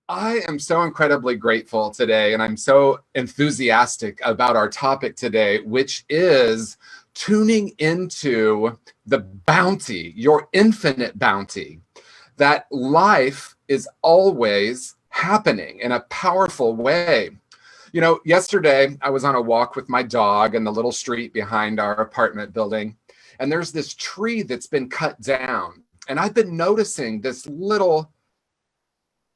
I am so incredibly grateful today, and I'm so enthusiastic about our topic today, which is tuning into the bounty, your infinite bounty, that life is always happening in a powerful way. You know, yesterday I was on a walk with my dog in the little street behind our apartment building, and there's this tree that's been cut down. And I've been noticing this little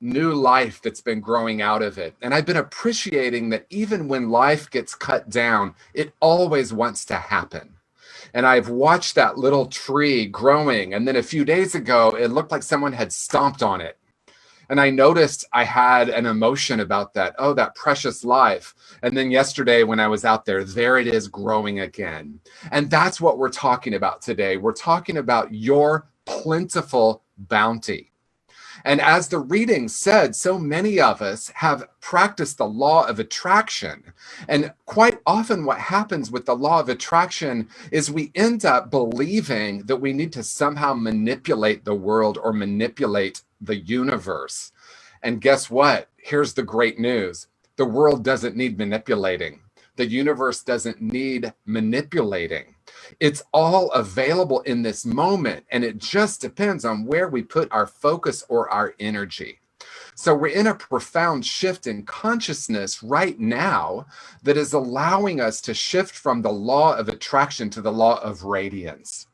new life that's been growing out of it. And I've been appreciating that even when life gets cut down, it always wants to happen. And I've watched that little tree growing. And then a few days ago, it looked like someone had stomped on it. And I noticed I had an emotion about that. Oh, that precious life. And then yesterday when I was out there it is growing again. And that's what we're talking about today. We're talking about your plentiful bounty. And as the reading said, so many of us have practiced the law of attraction. And quite often what happens with the law of attraction is we end up believing that we need to somehow manipulate the world or manipulate the universe. And guess what? Here's the great news. The world doesn't need manipulating. The universe doesn't need manipulating. It's all available in this moment, and it just depends on where we put our focus or our energy. So we're in a profound shift in consciousness right now that is allowing us to shift from the law of attraction to the law of radiance.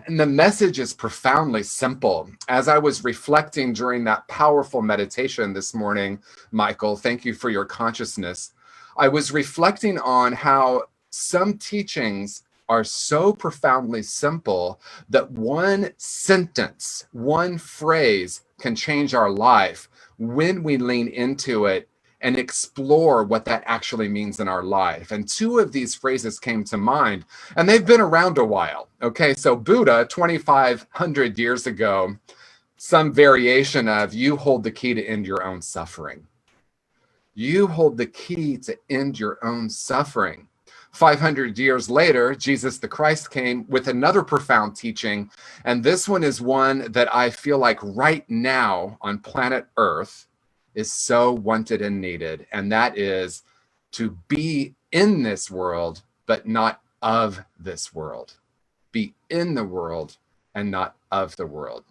And the message is profoundly simple. As I was reflecting during that powerful meditation this morning, Michael, thank you for your consciousness. I was reflecting on how some teachings are so profoundly simple that one sentence, one phrase can change our life when we lean into it and explore what that actually means in our life. And two of these phrases came to mind, and they've been around a while. Okay, so Buddha, 2,500 years ago, some variation of, you hold the key to end your own suffering. You hold the key to end your own suffering. 500 years later, Jesus the Christ came with another profound teaching. And this one is one that I feel like right now on planet Earth is so wanted and needed. And that is to be in this world, but not of this world. Be in the world and not of the world.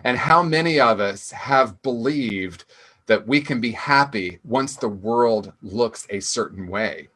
And how many of us have believed that we can be happy once the world looks a certain way?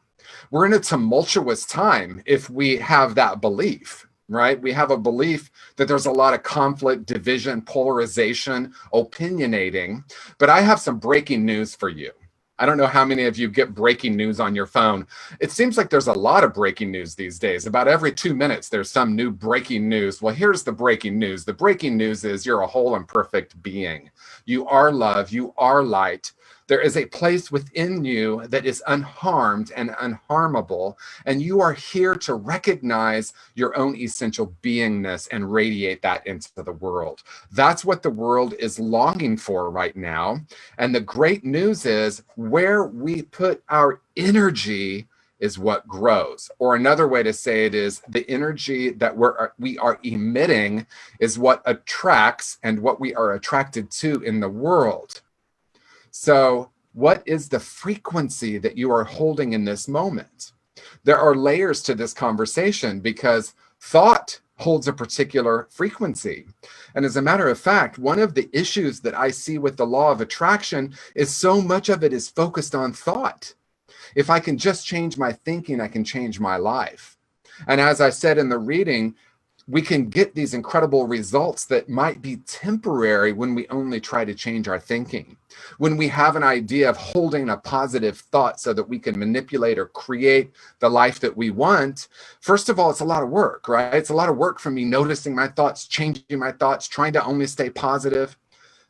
We're in a tumultuous time if we have that belief, right? We have a belief that there's a lot of conflict, division, polarization, opinionating. But I have some breaking news for you. I don't know how many of you get breaking news on your phone. It seems like there's a lot of breaking news these days. About every 2 minutes, there's some new breaking news. Well, here's the breaking news. The breaking news is you're a whole and perfect being. You are love. You are light. There is a place within you that is unharmed and unharmable, and you are here to recognize your own essential beingness and radiate that into the world. That's what the world is longing for right now. And the great news is where we put our energy is what grows. Or another way to say it is the energy that we are emitting is what attracts and what we are attracted to in the world. So what is the frequency that you are holding in this moment? There are layers to this conversation because thought holds a particular frequency. And as a matter of fact, one of the issues that I see with the law of attraction is so much of it is focused on thought. If I can just change my thinking, I can change my life. And as I said in the reading, we can get these incredible results that might be temporary when we only try to change our thinking. When we have an idea of holding a positive thought so that we can manipulate or create the life that we want, first of all, it's a lot of work, right? It's a lot of work for me noticing my thoughts, changing my thoughts, trying to only stay positive.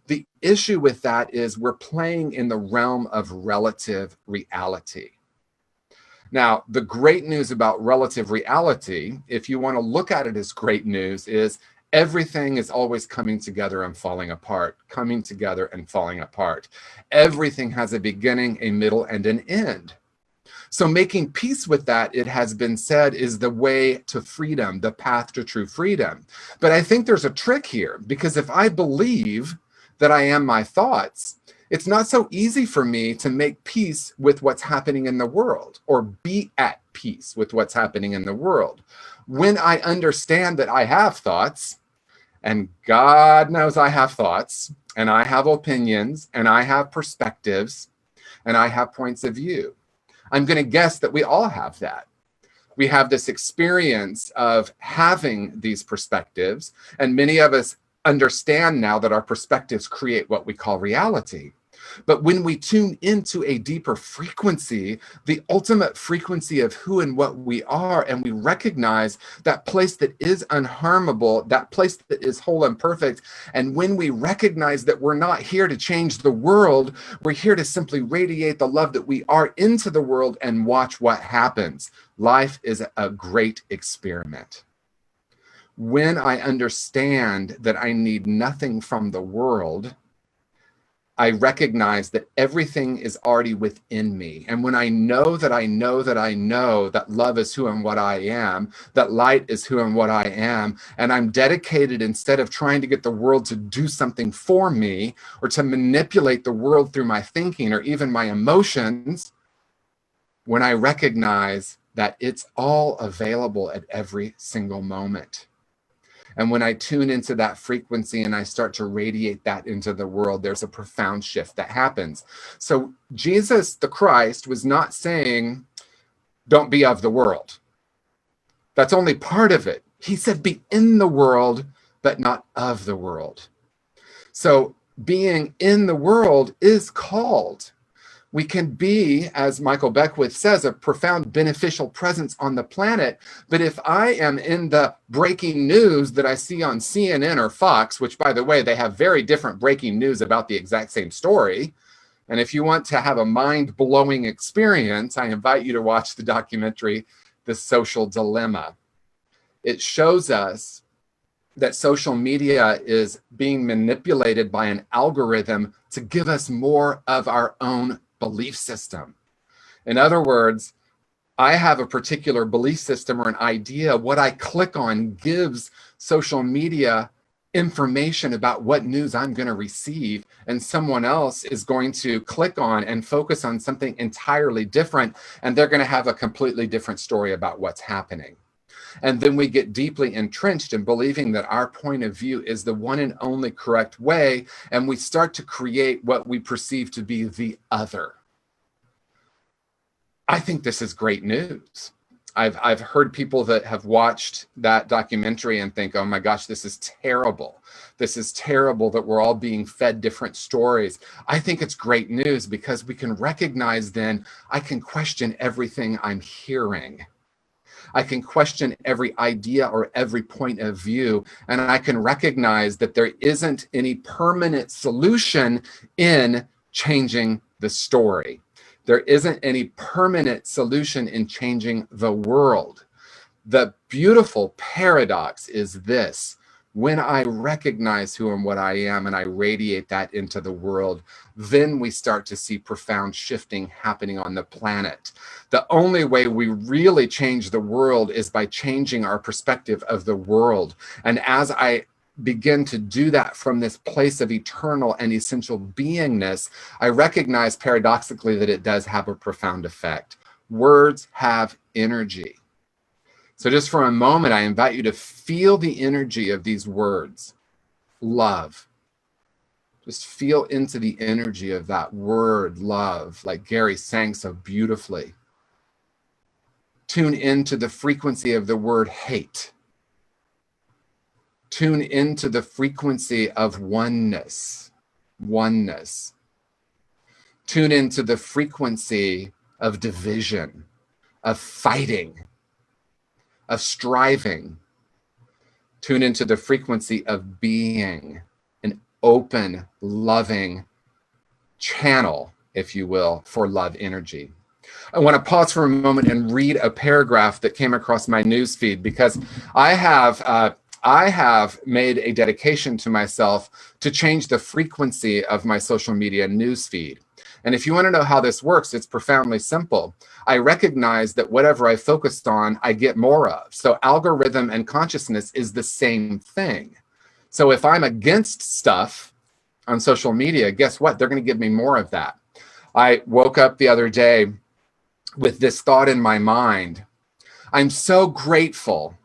The issue with that is we're playing in the realm of relative reality. Now, the great news about relative reality, if you want to look at it as great news, is everything is always coming together and falling apart, coming together and falling apart. Everything has a beginning, a middle, and an end. So making peace with that, it has been said, is the way to freedom, the path to true freedom. But I think there's a trick here, because if I believe that I am my thoughts, It's not so easy for me to make peace with what's happening in the world or be at peace with what's happening in the world. When I understand that I have thoughts, and God knows I have thoughts, and I have opinions, and I have perspectives, and I have points of view. I'm going to guess that we all have that. We have this experience of having these perspectives, and many of us understand now that our perspectives create what we call reality. But when we tune into a deeper frequency, the ultimate frequency of who and what we are, and we recognize that place that is unharmable, that place that is whole and perfect, and when we recognize that we're not here to change the world, we're here to simply radiate the love that we are into the world and watch what happens. Life is a great experiment. When I understand that I need nothing from the world, I recognize that everything is already within me. And when I know that I know that I know that love is who and what I am, that light is who and what I am, and I'm dedicated, instead of trying to get the world to do something for me or to manipulate the world through my thinking or even my emotions, when I recognize that it's all available at every single moment. And when I tune into that frequency and I start to radiate that into the world, there's a profound shift that happens. So Jesus, the Christ, was not saying, don't be of the world. That's only part of it. He said, be in the world, but not of the world. So being in the world is called. We can be, as Michael Beckwith says, a profound beneficial presence on the planet. But if I am in the breaking news that I see on CNN or Fox, which, by the way, they have very different breaking news about the exact same story. And if you want to have a mind-blowing experience, I invite you to watch the documentary, The Social Dilemma. It shows us that social media is being manipulated by an algorithm to give us more of our own belief system. In other words, I have a particular belief system or an idea. What I click on gives social media information about what news I'm going to receive, and someone else is going to click on and focus on something entirely different, and they're going to have a completely different story about what's happening. And then we get deeply entrenched in believing that our point of view is the one and only correct way, and we start to create what we perceive to be the other. I think this is great news. I've heard people that have watched that documentary and think, oh my gosh, this is terrible. This is terrible that we're all being fed different stories. I think it's great news because we can recognize then I can question everything I'm hearing. I can question every idea or every point of view, and I can recognize that there isn't any permanent solution in changing the story. There isn't any permanent solution in changing the world. The beautiful paradox is this: when I recognize who and what I am and I radiate that into the world, then we start to see profound shifting happening on the planet. The only way we really change the world is by changing our perspective of the world. And as I begin to do that from this place of eternal and essential beingness, I recognize paradoxically that it does have a profound effect. Words have energy. So just for a moment, I invite you to feel the energy of these words. Love. Just feel into the energy of that word, love, like Gary sang so beautifully. Tune into the frequency of the word hate. Tune into the frequency of oneness. Oneness. Tune into the frequency of division, of fighting, of striving. Tune into the frequency of being an open, loving channel, if you will, for love energy. I want to pause for a moment and read a paragraph that came across my newsfeed, because I have made a dedication to myself to change the frequency of my social media newsfeed. And if you want to know how this works, it's profoundly simple. I recognize that whatever I focused on, I get more of. So algorithm and consciousness is the same thing. So if I'm against stuff, on social media, guess what? They're going to give me more of that. I woke up the other day with this thought in my mind. I'm so grateful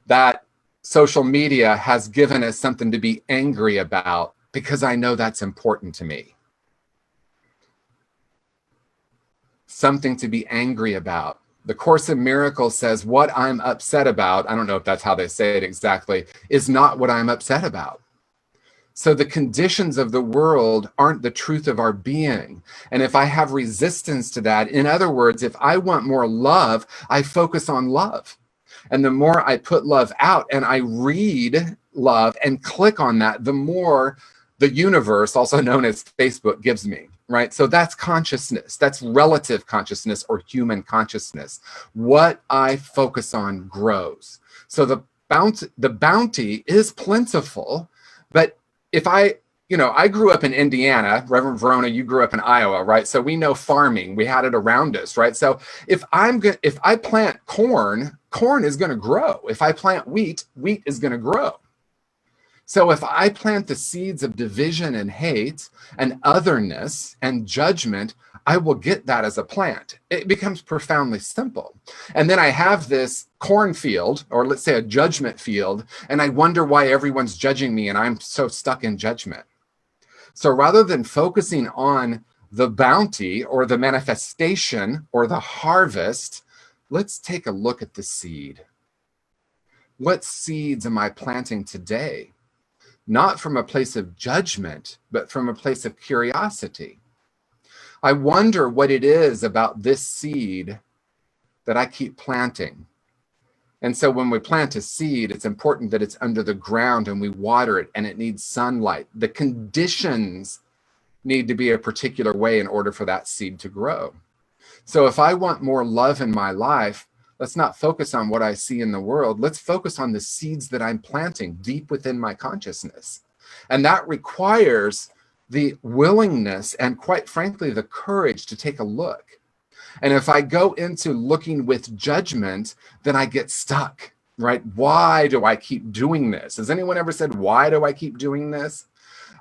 that social media has given us something to be angry about, because I know that's important to me. Something to be angry about. The Course in Miracles says what I'm upset about, I don't know if that's how they say it exactly, is not what I'm upset about. So the conditions of the world aren't the truth of our being. And if I have resistance to that, in other words, if I want more love, I focus on love. And the more I put love out and I read love and click on that, the more the universe, also known as Facebook, gives me, right? So that's consciousness. That's relative consciousness or human consciousness. What I focus on grows. So the bounty is plentiful, but if I grew up in Indiana, Reverend Verona, you grew up in Iowa, right? So we know farming, we had it around us, right? So if I plant corn, corn is going to grow. If I plant wheat, wheat is going to grow. So if I plant the seeds of division and hate and otherness and judgment, I will get that as a plant. It becomes profoundly simple. And then I have this cornfield, or let's say a judgment field, and I wonder why everyone's judging me and I'm so stuck in judgment. So rather than focusing on the bounty or the manifestation or the harvest, let's take a look at the seed. What seeds am I planting today? Not from a place of judgment, but from a place of curiosity. I wonder what it is about this seed that I keep planting. And so when we plant a seed, it's important that it's under the ground and we water it and it needs sunlight. The conditions need to be a particular way in order for that seed to grow. So if I want more love in my life, let's not focus on what I see in the world. Let's focus on the seeds that I'm planting deep within my consciousness. And that requires the willingness and, quite frankly, the courage to take a look. And if I go into looking with judgment, then I get stuck, right? Why do I keep doing this? Has anyone ever said, why do I keep doing this?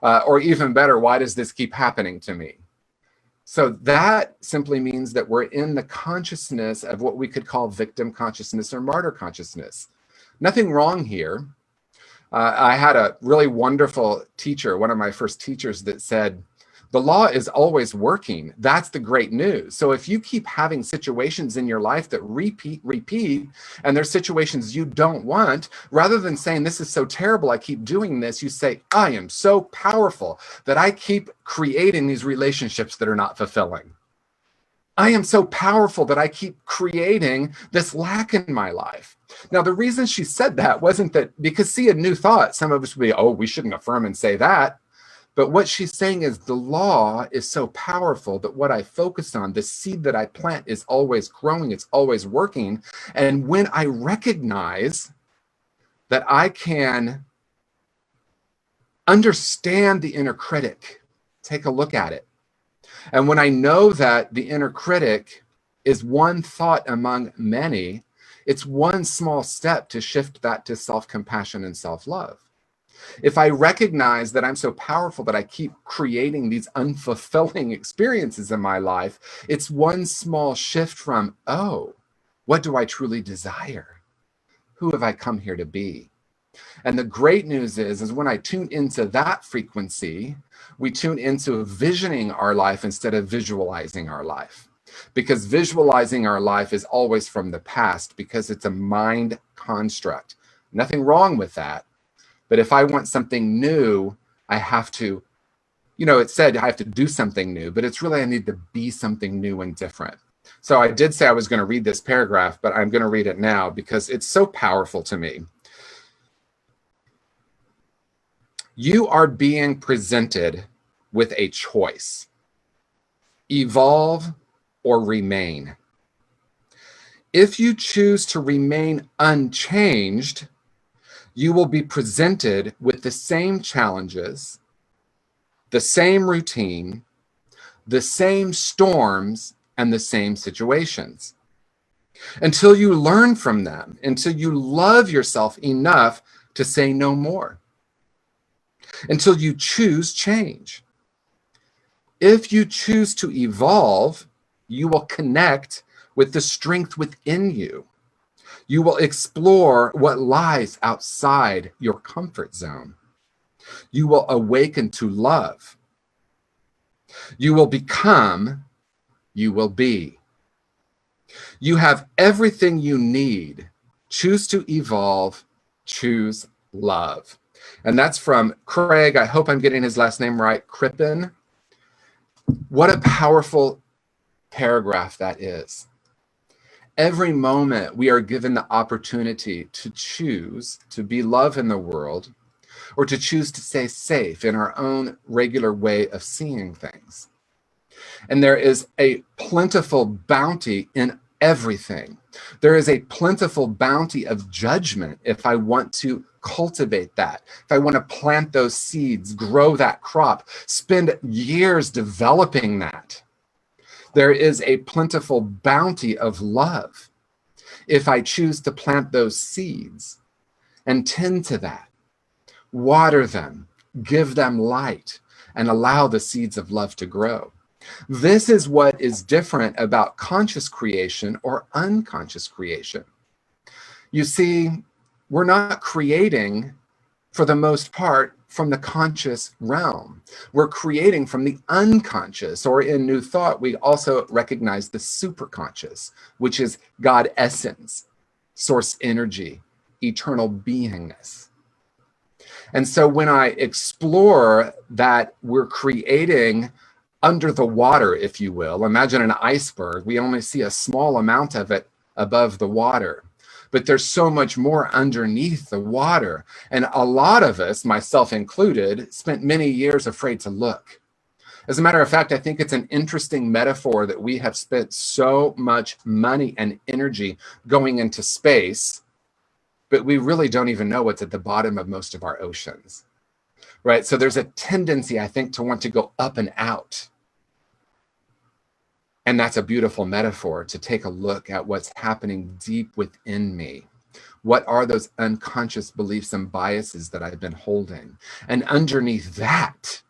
Or even better, why does this keep happening to me? So that simply means that we're in the consciousness of what we could call victim consciousness or martyr consciousness. Nothing wrong here. I had a really wonderful teacher, one of my first teachers, that said, the law is always working. That's the great news. So if you keep having situations in your life that repeat, and there's situations you don't want, rather than saying, this is so terrible, I keep doing this, you say, I am so powerful that I keep creating these relationships that are not fulfilling. I am so powerful that I keep creating this lack in my life. Now, the reason she said that wasn't that, because see, a new thought, some of us would be, oh, we shouldn't affirm and say that. But what she's saying is the law is so powerful that what I focus on, the seed that I plant, is always growing, it's always working. And when I recognize that I can understand the inner critic, take a look at it. And when I know that the inner critic is one thought among many, it's one small step to shift that to self-compassion and self-love. If I recognize that I'm so powerful that I keep creating these unfulfilling experiences in my life, it's one small shift from, oh, what do I truly desire? Who have I come here to be? And the great news is when I tune into that frequency, we tune into visioning our life instead of visualizing our life. Because visualizing our life is always from the past, because it's a mind construct. Nothing wrong with that. But if I want something new, I have to, it said I have to do something new, but it's really I need to be something new and different. So I did say I was going to read this paragraph, but I'm going to read it now because it's so powerful to me. You are being presented with a choice: evolve or remain. If you choose to remain unchanged, you will be presented with the same challenges, the same routine, the same storms, and the same situations. Until you learn from them, until you love yourself enough to say no more. until you choose change. If you choose to evolve, you will connect with the strength within you. You will explore what lies outside your comfort zone. You will awaken to love. You will become, you will be. You have everything you need. Choose to evolve, choose love. And that's from Craig, I hope I'm getting his last name right, Crippen. What a powerful paragraph that is. Every moment we are given the opportunity to choose to be love in the world, or to choose to stay safe in our own regular way of seeing things. And there is a plentiful bounty in everything. There is a plentiful bounty of judgment if I want to cultivate that, if I want to plant those seeds, grow that crop, spend years developing that. There is a plentiful bounty of love if I choose to plant those seeds and tend to that, water them, give them light, and allow the seeds of love to grow. This is what is different about conscious creation or unconscious creation. You see, we're not creating, for the most part, from the conscious realm. We're creating from the unconscious, or in New Thought, we also recognize the superconscious, which is God essence, source energy, eternal beingness. And so when I explore that we're creating under the water, if you will, imagine an iceberg, we only see a small amount of it above the water. But there's so much more underneath the water. And a lot of us, myself included, spent many years afraid to look. As a matter of fact, I think it's an interesting metaphor that we have spent so much money and energy going into space, but we really don't even know what's at the bottom of most of our oceans, right? So there's a tendency, I think, to want to go up and out. And that's a beautiful metaphor to take a look at what's happening deep within me. What are those unconscious beliefs and biases that I've been holding? And underneath that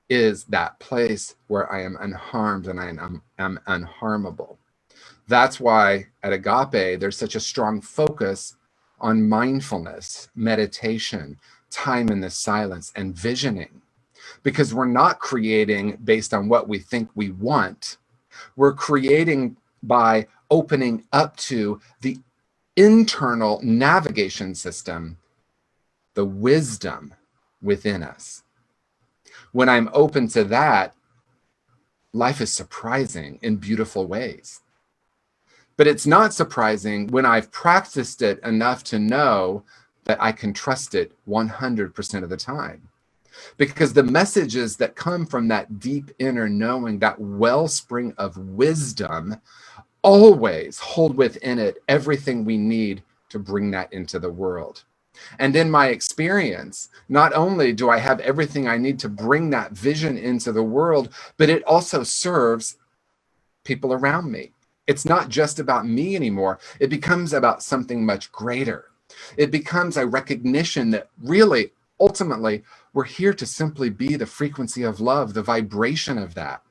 is that place where I am unharmed and I am unharmable. That's why at Agape, there's such a strong focus on mindfulness, meditation, time in the silence, and visioning. Because we're not creating based on what we think we want. We're creating by opening up to the internal navigation system, the wisdom within us. When I'm open to that, life is surprising in beautiful ways. But it's not surprising when I've practiced it enough to know that I can trust it 100% of the time. Because the messages that come from that deep inner knowing, that wellspring of wisdom, always hold within it everything we need to bring that into the world. And in my experience, not only do I have everything I need to bring that vision into the world, but it also serves people around me. It's not just about me anymore. It becomes about something much greater. It becomes a recognition that really, ultimately, we're here to simply be the frequency of love, the vibration of that.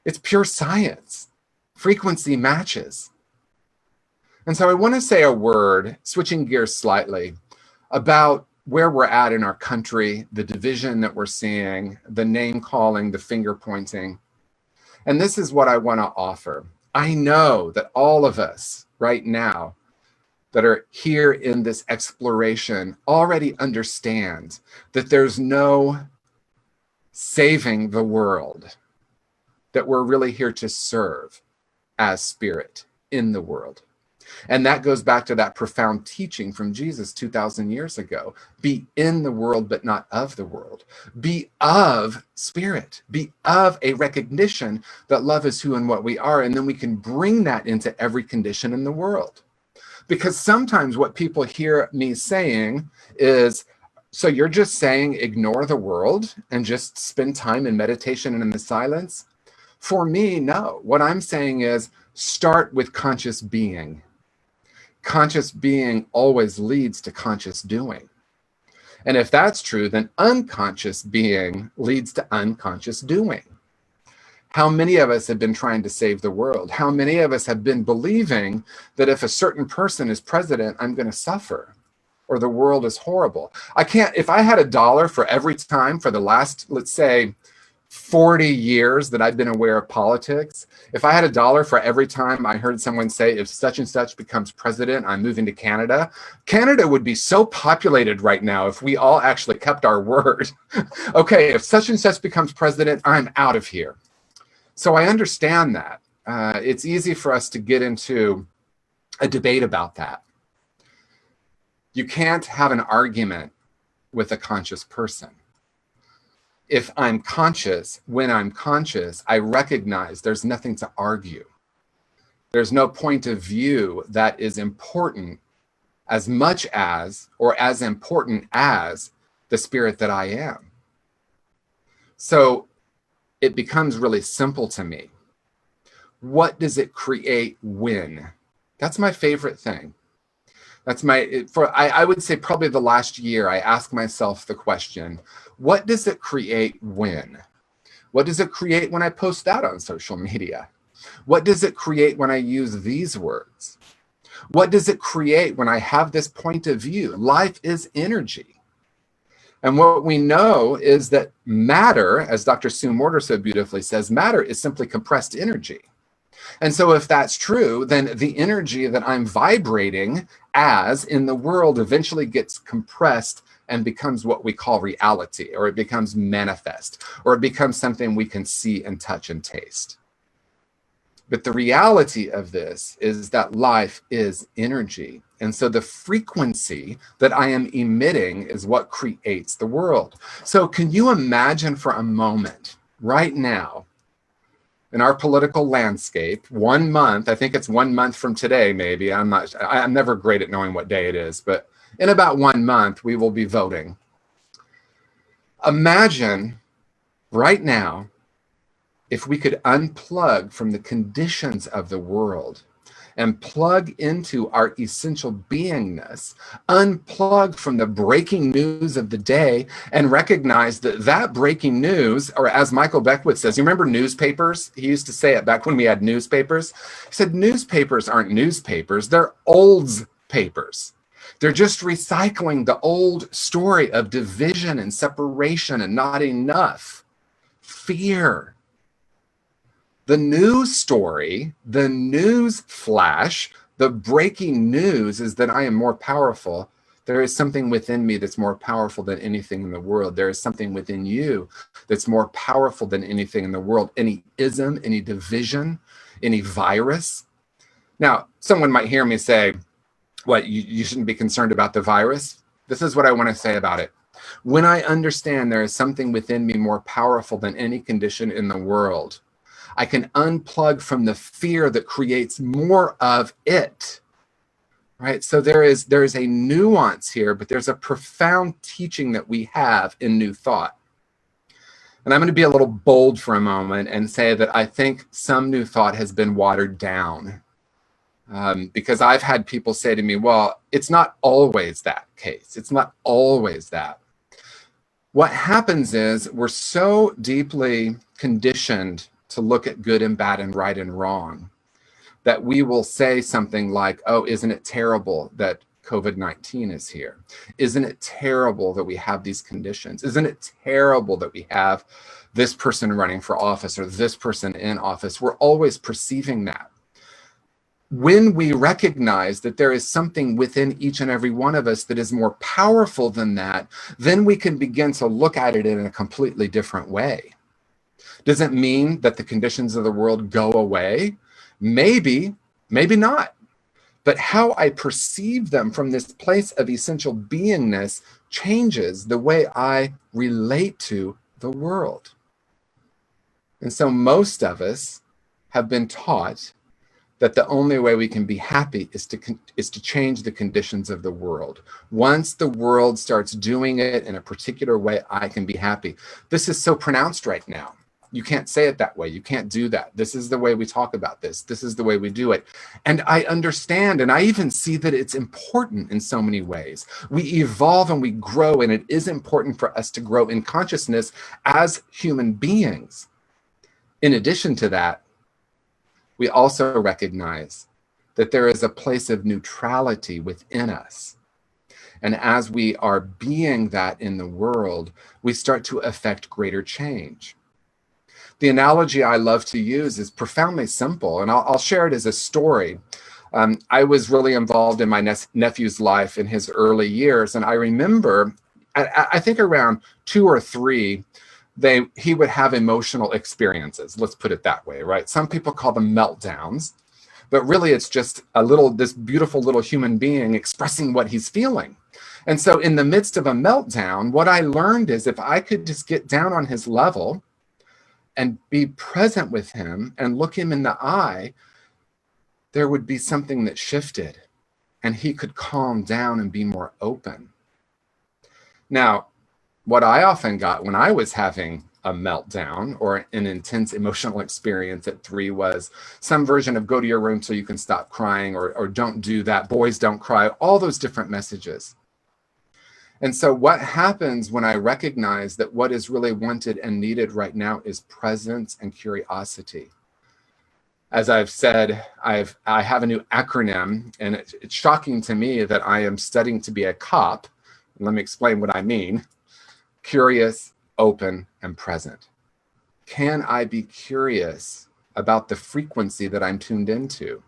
It's pure science. Frequency matches. And so I want to say a word, switching gears slightly, about where we're at in our country, the division that we're seeing, the name calling, the finger pointing. And this is what I want to offer. I know that all of us right now that are here in this exploration already understand that there's no saving the world, that we're really here to serve as spirit in the world. And that goes back to that profound teaching from Jesus 2,000 years ago. Be in the world, but not of the world. Be of spirit. Be of a recognition that love is who and what we are. And then we can bring that into every condition in the world. Because sometimes what people hear me saying is, so you're just saying ignore the world and just spend time in meditation and in the silence? For me, no. What I'm saying is start with conscious being. Conscious being always leads to conscious doing. And if that's true, then unconscious being leads to unconscious doing. How many of us have been trying to save the world? How many of us have been believing that if a certain person is president, I'm going to suffer, or the world is horrible? If I had $1 for every time for the last, let's say, 40 years that I've been aware of politics, if I had $1 for every time I heard someone say, if such and such becomes president, I'm moving to Canada, Canada would be so populated right now if we all actually kept our word. Okay, if such and such becomes president, I'm out of here. So I understand that. It's easy for us to get into a debate about that. You can't have an argument with a conscious person. If I'm conscious, when I'm conscious, I recognize there's nothing to argue. There's no point of view that is important as much as, or as important as, the spirit that I am. So it becomes really simple to me. What does it create when? That's my favorite thing. I would say probably the last year, I ask myself the question, what does it create when? What does it create when I post that on social media? What does it create when I use these words? What does it create when I have this point of view? Life is energy. And what we know is that matter, as Dr. Sue Morter so beautifully says, matter is simply compressed energy. And so if that's true, then the energy that I'm vibrating as in the world eventually gets compressed and becomes what we call reality, or it becomes manifest, or it becomes something we can see and touch and taste. But the reality of this is that life is energy. And so the frequency that I am emitting is what creates the world. So can you imagine for a moment right now in our political landscape, 1 month, I think it's 1 month from today, maybe, I'm never great at knowing what day it is, but in about 1 month, we will be voting. Imagine right now if we could unplug from the conditions of the world and plug into our essential beingness, unplug from the breaking news of the day, and recognize that that breaking news, or as Michael Beckwith says, you remember newspapers? He used to say it back when we had newspapers. He said, newspapers aren't newspapers, they're olds papers. They're just recycling the old story of division and separation and not enough, fear. The news story, the news flash, the breaking news is that I am more powerful. There is something within me that's more powerful than anything in the world. There is something within you that's more powerful than anything in the world. Any ism, any division, any virus. Now, someone might hear me say, what, you shouldn't be concerned about the virus? This is what I want to say about it. When I understand there is something within me more powerful than any condition in the world, I can unplug from the fear that creates more of it, right? So there is a nuance here, but there's a profound teaching that we have in New Thought. And I'm going to be a little bold for a moment and say that I think some New Thought has been watered down, because I've had people say to me, well, it's not always that case. It's not always that. What happens is we're so deeply conditioned to look at good and bad and right and wrong that we will say something like, oh, isn't it terrible that COVID-19 is here? Isn't it terrible that we have these conditions? Isn't it terrible that we have this person running for office or this person in office? We're always perceiving that. When we recognize that there is something within each and every one of us that is more powerful than that, then we can begin to look at it in a completely different way. Does it mean that the conditions of the world go away? Maybe, maybe not. But how I perceive them from this place of essential beingness changes the way I relate to the world. And so most of us have been taught that the only way we can be happy is to change the conditions of the world. Once the world starts doing it in a particular way, I can be happy. This is so pronounced right now. You can't say it that way. You can't do that. This is the way we talk about this. This is the way we do it. And I understand, and I even see that it's important in so many ways. We evolve and we grow, and it is important for us to grow in consciousness as human beings. In addition to that, we also recognize that there is a place of neutrality within us. And as we are being that in the world, we start to affect greater change. The analogy I love to use is profoundly simple, and I'll share it as a story. I was really involved in my nephew's life in his early years, and I remember, I think around 2 or 3, he would have emotional experiences. Let's put it that way, right? Some people call them meltdowns, but really it's just this beautiful little human being expressing what he's feeling. And so in the midst of a meltdown, what I learned is if I could just get down on his level and be present with him and look him in the eye, there would be something that shifted and he could calm down and be more open. Now, what I often got when I was having a meltdown or an intense emotional experience at 3 was some version of go to your room so you can stop crying, or don't do that, boys don't cry, all those different messages. And so what happens when I recognize that what is really wanted and needed right now is presence and curiosity? As I've said, I have a new acronym, and it's shocking to me that I am studying to be a cop. Let me explain what I mean. Curious, open, and present. Can I be curious about the frequency that I'm tuned into?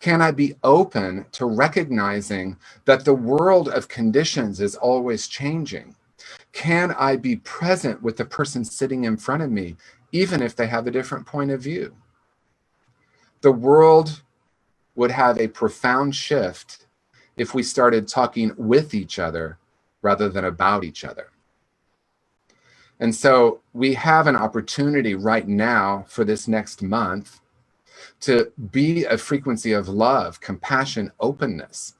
Can I be open to recognizing that the world of conditions is always changing? Can I be present with the person sitting in front of me, even if they have a different point of view? The world would have a profound shift if we started talking with each other rather than about each other. And so we have an opportunity right now for this next month to be a frequency of love, compassion, openness.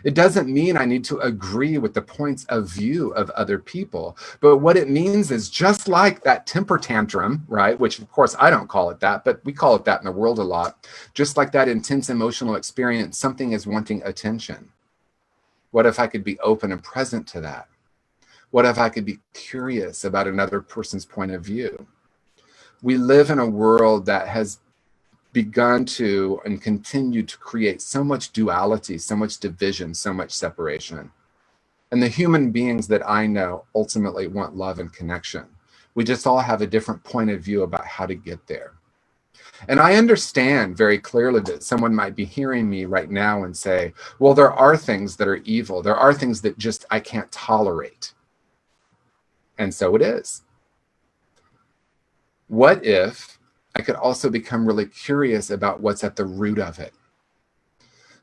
It doesn't mean I need to agree with the points of view of other people, but what it means is just like that temper tantrum, right? Which of course I don't call it that, but we call it that in the world a lot. Just like that intense emotional experience, something is wanting attention. What if I could be open and present to that? What if I could be curious about another person's point of view? We live in a world that has begun to and continue to create so much duality, so much division, so much separation. And the human beings that I know ultimately want love and connection. We just all have a different point of view about how to get there. And I understand very clearly that someone might be hearing me right now and say, well, there are things that are evil. There are things that just I can't tolerate. And so it is. What if I could also become really curious about what's at the root of it?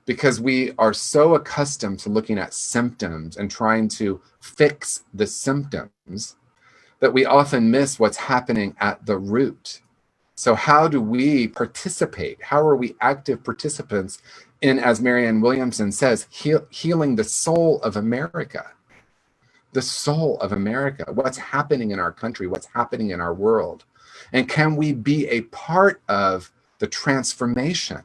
Because we are so accustomed to looking at symptoms and trying to fix the symptoms that we often miss what's happening at the root. So how do we participate? How are we active participants in, as Marianne Williamson says, healing the soul of America? The soul of America, what's happening in our country, what's happening in our world. And can we be a part of the transformation?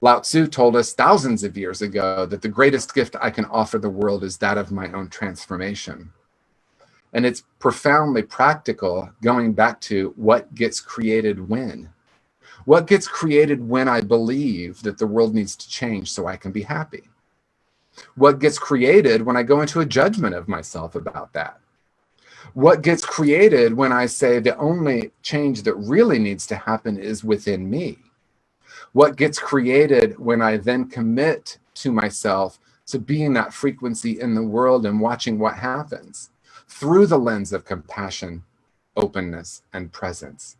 Lao Tzu told us thousands of years ago that the greatest gift I can offer the world is that of my own transformation. And it's profoundly practical, going back to what gets created when. What gets created when I believe that the world needs to change so I can be happy? What gets created when I go into a judgment of myself about that? What gets created when I say the only change that really needs to happen is within me? What gets created when I then commit to myself to being that frequency in the world and watching what happens through the lens of compassion, openness, and presence?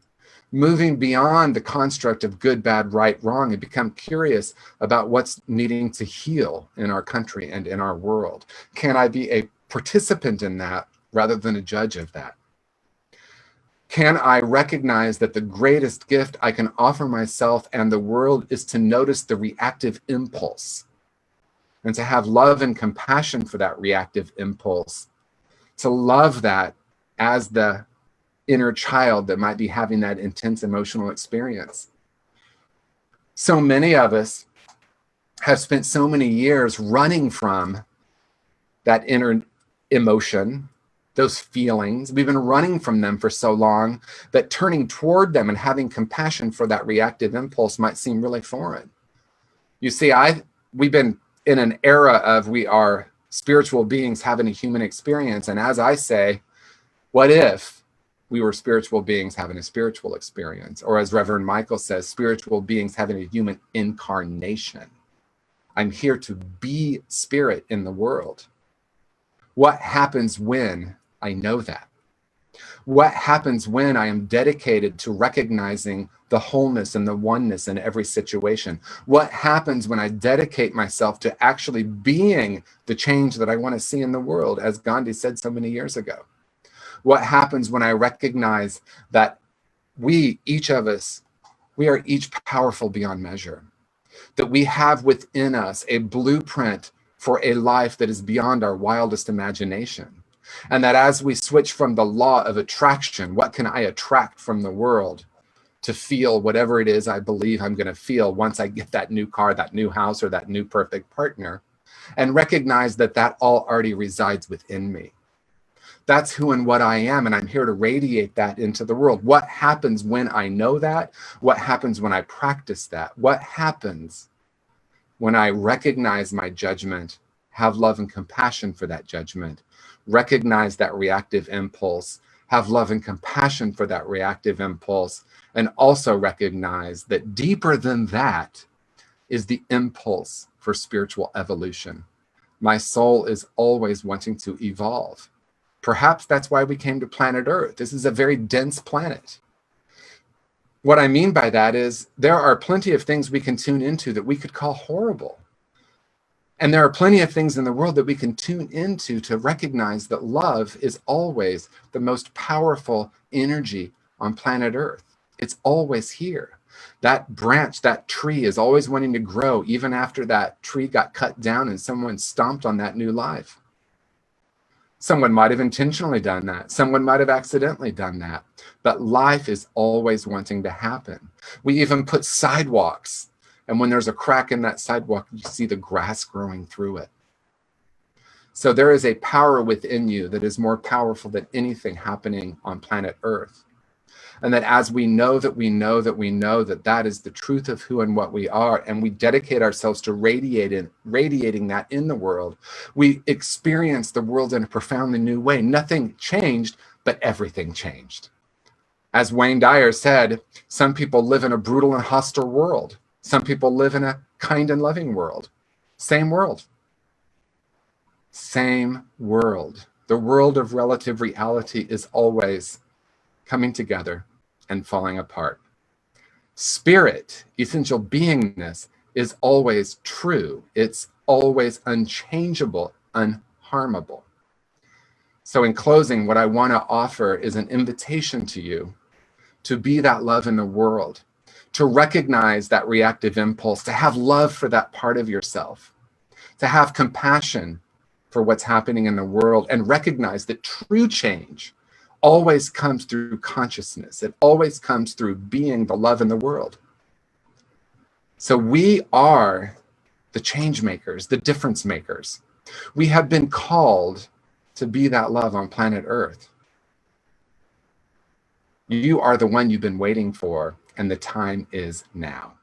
Moving beyond the construct of good, bad, right, wrong, and become curious about what's needing to heal in our country and in our world. Can I be a participant in that rather than a judge of that? Can I recognize that the greatest gift I can offer myself and the world is to notice the reactive impulse and to have love and compassion for that reactive impulse, to love that as the inner child that might be having that intense emotional experience. So many of us have spent so many years running from that inner emotion, those feelings. We've been running from them for so long that turning toward them and having compassion for that reactive impulse might seem really foreign. You see, we've been in an era of we are spiritual beings having a human experience. And as I say, what if we were spiritual beings having a spiritual experience? Or as Reverend Michael says, spiritual beings having a human incarnation. I'm here to be spirit in the world. What happens when I know that? What happens when I am dedicated to recognizing the wholeness and the oneness in every situation? What happens when I dedicate myself to actually being the change that I want to see in the world, as Gandhi said so many years ago? What happens when I recognize that we, each of us, we are each powerful beyond measure, that we have within us a blueprint for a life that is beyond our wildest imagination? And that as we switch from the law of attraction, what can I attract from the world to feel whatever it is I believe I'm going to feel once I get that new car, that new house, or that new perfect partner, and recognize that that all already resides within me. That's who and what I am, and I'm here to radiate that into the world. What happens when I know that? What happens when I practice that? What happens when I recognize my judgment, have love and compassion for that judgment, recognize that reactive impulse, have love and compassion for that reactive impulse, and also recognize that deeper than that is the impulse for spiritual evolution. My soul is always wanting to evolve. Perhaps that's why we came to planet Earth. This is a very dense planet. What I mean by that is there are plenty of things we can tune into that we could call horrible. And there are plenty of things in the world that we can tune into to recognize that love is always the most powerful energy on planet Earth. It's always here. That branch, that tree is always wanting to grow even after that tree got cut down and someone stomped on that new life. Someone might have intentionally done that. Someone might have accidentally done that. But life is always wanting to happen. We even put sidewalks, and when there's a crack in that sidewalk, you see the grass growing through it. So there is a power within you that is more powerful than anything happening on planet Earth. And that as we know that we know that we know that that is the truth of who and what we are, and we dedicate ourselves to radiating that in the world, we experience the world in a profoundly new way. Nothing changed, but everything changed. As Wayne Dyer said, some people live in a brutal and hostile world. Some people live in a kind and loving world. Same world. Same world. The world of relative reality is always coming together and falling apart. Spirit, essential beingness, is always true. It's always unchangeable, unharmable. So in closing, what I want to offer is an invitation to you to be that love in the world, to recognize that reactive impulse, to have love for that part of yourself, to have compassion for what's happening in the world, and recognize that true change always comes through consciousness. It always comes through being the love in the world. So we are the change makers, the difference makers. We have been called to be that love on planet Earth. You are the one you've been waiting for, and the time is now.